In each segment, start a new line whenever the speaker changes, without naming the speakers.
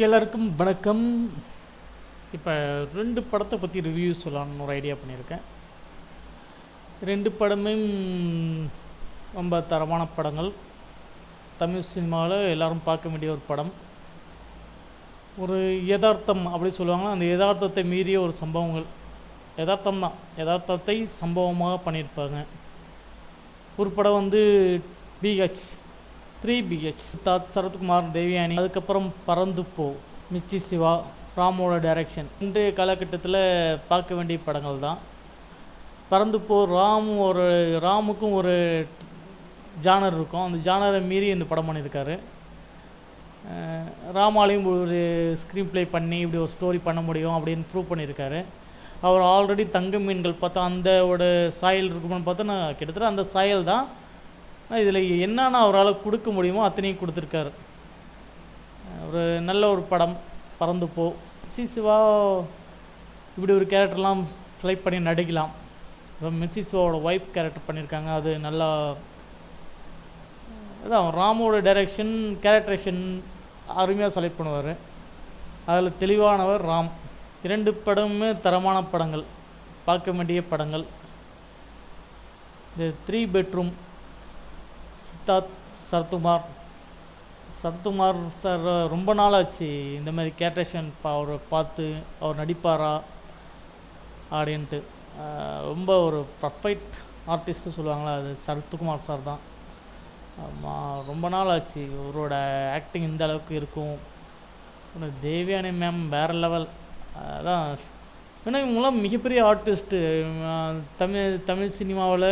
எல்லாருக்கும் வணக்கம். இப்போ 2 படத்தை பற்றி ரிவ்யூ சொல்லலாம்னு ஒரு ஐடியா பண்ணியிருக்கேன். 2 படமே ரொம்ப தரமான படங்கள். தமிழ் சினிமாவில் எல்லாரும் பார்க்க வேண்டிய ஒரு படம். ஒரு யதார்த்தம் அப்படி சொல்லுவாங்க. அந்த யதார்த்தத்தை மீறிய ஒரு சம்பவங்கள். யதார்த்தம் தான், யதார்த்தத்தை சம்பவமாக பண்ணியிருப்பாங்க. ஒரு படம் பிஹெச் 3BH, சரத்குமார், தேவயானி, அதுக்கப்புறம் பறந்து போ, மிர்ச்சி சிவா, ராமோட டைரக்ஷன். இன்றைய காலகட்டத்தில் பார்க்க வேண்டிய படங்கள் தான். பறந்து போ, ராமுக்கும் ஒரு ஜானர் இருக்கும். அந்த ஜானரை மீறி இந்த படம் பண்ணியிருக்காரு. ராமாலையும் ஒரு ஸ்க்ரீன் ப்ளே பண்ணி இப்படி ஒரு ஸ்டோரி பண்ண முடியும் அப்படின்னு ப்ரூவ் பண்ணியிருக்காரு. அவர் ஆல்ரெடி தங்க மீன்கள் பார்த்தா அந்த சாயல் இருக்குமான்னு பார்த்தா நான் கிட்டத்தட்ட அந்த சாயல் தான். இதில் என்னென்ன அவரால் கொடுக்க முடியுமோ அத்தனையும் கொடுத்துருக்காரு. ஒரு நல்ல ஒரு படம் பறந்து போ. மிர்ச்சி சிவா இப்படி ஒரு கேரக்டர்லாம் செலக்ட் பண்ணி நடிக்கலாம். மிர்ச்சி சிவாவோட ஒய்ஃப் கேரக்டர் பண்ணியிருக்காங்க. அது நல்லா அதான் ராமோட டைரக்ஷன், கேரக்டரேஷன் அருமையாக செலக்ட் பண்ணுவார். அதில் தெளிவானவர் ராம். 2 படமுமே தரமான படங்கள், பார்க்க வேண்டிய படங்கள். இந்த 3 பெட்ரூம், சித்தார்த், சரத்குமார் சார் ரொம்ப நாள் ஆச்சு இந்த மாதிரி கேரக்டரேஷன் அவரை பார்த்து. அவர் நடிப்பாரா அப்படின்ட்டு ரொம்ப ஒரு பர்ஃபெக்ட் ஆர்டிஸ்ட்டு சொல்லுவாங்களா, அது சரத்குமார் சார் தான். ஆமாம், ரொம்ப நாள் ஆச்சு அவரோட ஆக்டிங் இந்த அளவுக்கு இருக்கும். தேவயானி மேம் வேறு லெவல். அதான் ஏன்னா இவங்களாம் மிகப்பெரிய ஆர்டிஸ்ட்டு. தமிழ் சினிமாவில்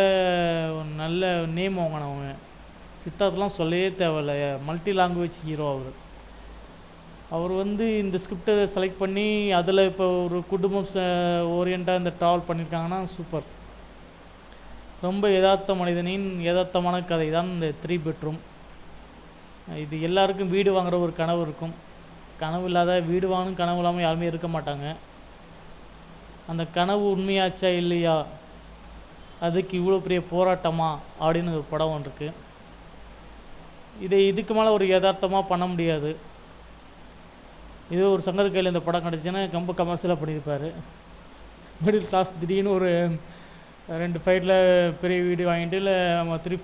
நல்ல நேம் வாங்கினவங்க. சித்தார்த்லாம் சொல்லவே தேவையில்ல, மல்டி லாங்குவேஜ் ஹீரோ அவர் இந்த ஸ்கிரிப்டை செலக்ட் பண்ணி அதில் இப்போ ஒரு குடும்பம் ஓரியண்டாக இந்த ட்ராவல் பண்ணியிருக்காங்கன்னா சூப்பர். ரொம்ப யதார்த்த மனிதனின் யதார்த்தமான கதை தான் இந்த 3 பெட்ரூம். இது எல்லாருக்கும் வீடு வாங்குகிற ஒரு கனவு இருக்கும். கனவு இல்லாத, வீடு வாங்கணும் கனவு இல்லாமல் யாருமே இருக்க மாட்டாங்க. அந்த கனவு உண்மையாச்சா இல்லையா, அதுக்கு இவ்வளோ பெரிய போராட்டமா அப்படின்னு ஒரு படம் ஒன்று இருக்குது. இதுக்கு மேலே ஒரு யதார்த்தமாக பண்ண முடியாது. இது ஒரு சங்கர் கையில் இந்த படம் கிடச்சின்னா ரொம்ப கமர்ஷியலாக பண்ணியிருப்பார். மிடில் கிளாஸ் திடீர்னு ஒரு 2 ஃபைட்டில் பெரிய வீடு வாங்கிட்டு, இல்லை 3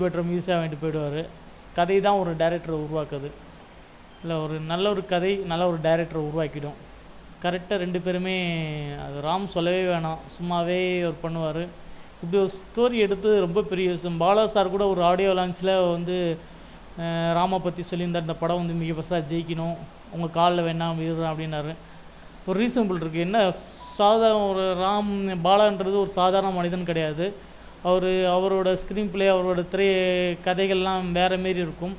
பெட்ரூம் ஈஸியாக வாங்கிட்டு போயிடுவார். கதை தான் ஒரு டைரக்டரை உருவாக்குது. இல்லை ஒரு நல்ல ஒரு கதை நல்ல ஒரு டைரக்டரை உருவாக்கிடும். கரெக்டாக 2 பேருமே. அது ராம் சொல்லவே வேணாம், சும்மாவே அவர் பண்ணுவார். இப்படி ஒரு ஸ்டோரி எடுத்து ரொம்ப பெரிய விஷயம். பாலா சார் கூட ஒரு ஆடியோ லான்ச்சில் ராமை பற்றி சொல்லியிருந்தார், இந்த படம் மிக பெருசாக ஜெயிக்கணும், உங்கள் காலில் வேணாம் விடுறேன் அப்படின்னாரு. ஒரு ரீசனபிள் இருக்குது. என்ன சாதாரண ஒரு பாலான்றது ஒரு சாதாரண மனிதன் கிடையாது. அவரோட ஸ்க்ரீன் ப்ளே, அவரோட கதைகள்லாம் வேறு மாரி இருக்கும்.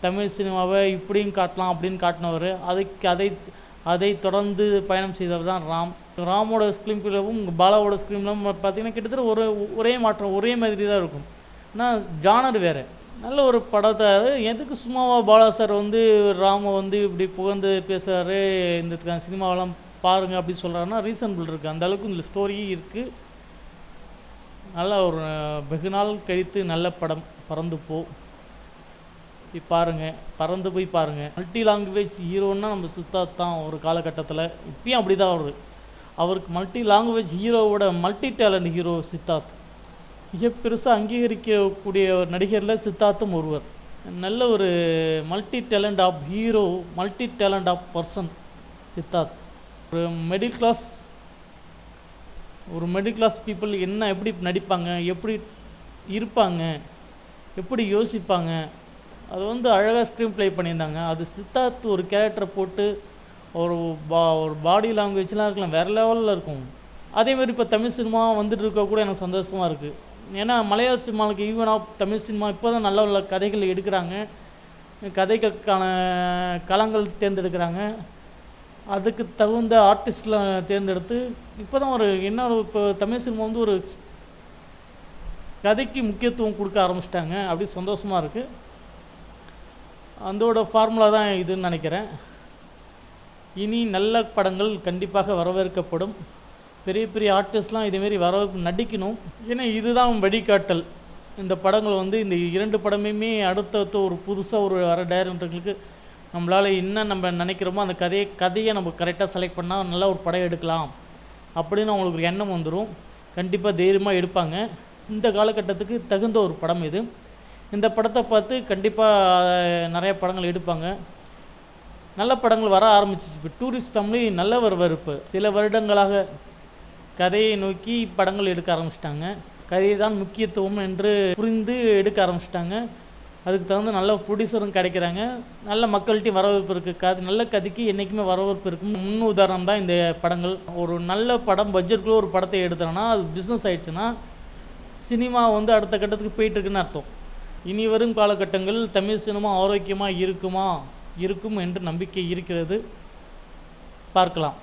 தமிழ் சினிமாவை இப்படியும் காட்டலாம் அப்படின்னு காட்டினவர். அதை தொடர்ந்து பயணம் செய்தவர் தான் ராமோட ஸ்க்ரீன் பிளேவும் பாலாவோட ஸ்க்ரீன் பிளேவும் பார்த்திங்கன்னா கிட்டத்தட்ட ஒரே மாற்றம், ஒரே மாதிரி தான் இருக்கும். ஆனால் ஜானர் வேறு. நல்ல ஒரு படத்தை எதுக்கு சும்மாவா பாலா சார் ராமை இப்படி புகழ்ந்து பேசுகிறாரு, இந்த சினிமாவெல்லாம் பாருங்கள் அப்படி சொல்கிறாருன்னா ரீசனபிள் இருக்குது. அந்த அளவுக்கு இந்த ஸ்டோரியும் இருக்குது. நல்ல ஒரு வெகு நாள் கழித்து நல்ல படம் பறந்து போ. பறந்து போய் பாருங்கள். மல்டி லாங்குவேஜ் ஹீரோன்னா நம்ம சித்தார்த் தான் ஒரு காலகட்டத்தில். இப்பயும் அப்படி தான் வருது. அவருக்கு மல்டி லாங்குவேஜ் ஹீரோவோட மல்டி டேலண்ட் ஹீரோ சித்தார்த். மிக பெருசாக அங்கீகரிக்கக்கூடிய ஒரு நடிகரில் சித்தார்த்தும் ஒருவர். நல்ல ஒரு multi talent of hero, multi talent of person Siddharth. ஒரு மிடில் கிளாஸ் பீப்புள் எப்படி நடிப்பாங்க, எப்படி இருப்பாங்க, எப்படி யோசிப்பாங்க, அது அழகாக ஸ்க்ரீன் ப்ளே பண்ணியிருந்தாங்க. அது சித்தார்த் ஒரு கேரக்டரை போட்டு ஒரு பாடி லாங்குவேஜ்லாம் இருக்கலாம், வேறு லெவலில் இருக்கும். அதேமாதிரி இப்போ தமிழ் சினிமா இருக்க கூட எனக்கு சந்தோஷமாக இருக்குது. ஏன்னா மலையாள சினிமாவுக்கு ஈவனாக தமிழ் சினிமா இப்போ தான் நல்ல கதைகள் எடுக்கிறாங்க. கதைகளுக்கான களங்கள் தேர்ந்தெடுக்கிறாங்க. அதுக்கு தகுந்த ஆர்டிஸ்ட்லாம் தேர்ந்தெடுத்து இப்போ தான் இப்போ தமிழ் சினிமா ஒரு கதைக்கு முக்கியத்துவம் கொடுக்க ஆரம்பிச்சிட்டாங்க. அப்படி சந்தோஷமாக இருக்குது. அதோட ஃபார்முலா தான் இதுன்னு நினைக்கிறேன். இனி நல்ல படங்கள் கண்டிப்பாக வரவேற்கப்படும். பெரிய பெரிய ஆர்டிஸ்ட்லாம் இதேமாரி நடிக்கணும். ஏன்னா இதுதான் வழிகாட்டல். இந்த படங்கள் இந்த 2 படமுமே அடுத்தடுத்த ஒரு புதுசாக வர டைரக்டர்களுக்கு நம்மளால் என்ன நம்ம நினைக்கிறோமோ அந்த கதையை நம்ம கரெக்டாக செலக்ட் பண்ணால் நல்லா ஒரு படம் எடுக்கலாம் அப்படின்னு அவங்களுக்கு ஒரு எண்ணம் வந்துடும். கண்டிப்பாக தைரியமாக எடுப்பாங்க. இந்த காலகட்டத்துக்கு தகுந்த ஒரு படம் இது. இந்த படத்தை பார்த்து கண்டிப்பாக நிறைய படங்கள் எடுப்பாங்க. நல்ல படங்கள் வர ஆரம்பிச்சிச்சு. இப்போ டூரிஸ்ட் ஃபேமிலி நல்ல வரவேற்பு. சில வருடங்களாக கதையை நோக்கி படங்கள் எடுக்க ஆரம்பிச்சிட்டாங்க. கதை தான் முக்கியத்துவம் என்று புரிந்து எடுக்க ஆரம்பிச்சிட்டாங்க. அதுக்கு தகுந்த நல்ல ப்ரொடியூசரும் கிடைக்கிறாங்க. நல்ல மக்கள்கிட்டையும் வரவேற்பு இருக்குது. நல்ல கதைக்கு என்றைக்குமே வரவேற்பு இருக்கும். முன் உதாரணம் தான் இந்த படங்கள். ஒரு நல்ல படம் பட்ஜெட்டுக்குள்ளே ஒரு படத்தை எடுத்தோன்னா அது பிஸ்னஸ் ஆகிடுச்சுன்னா சினிமா அடுத்த கட்டத்துக்கு போயிட்டுருக்குன்னு அர்த்தம். இனி வரும் காலகட்டங்களில் தமிழ் சினிமா ஆரோக்கியமாக இருக்கும் என்று நம்பிக்கை இருக்கிறது. பார்க்கலாம்.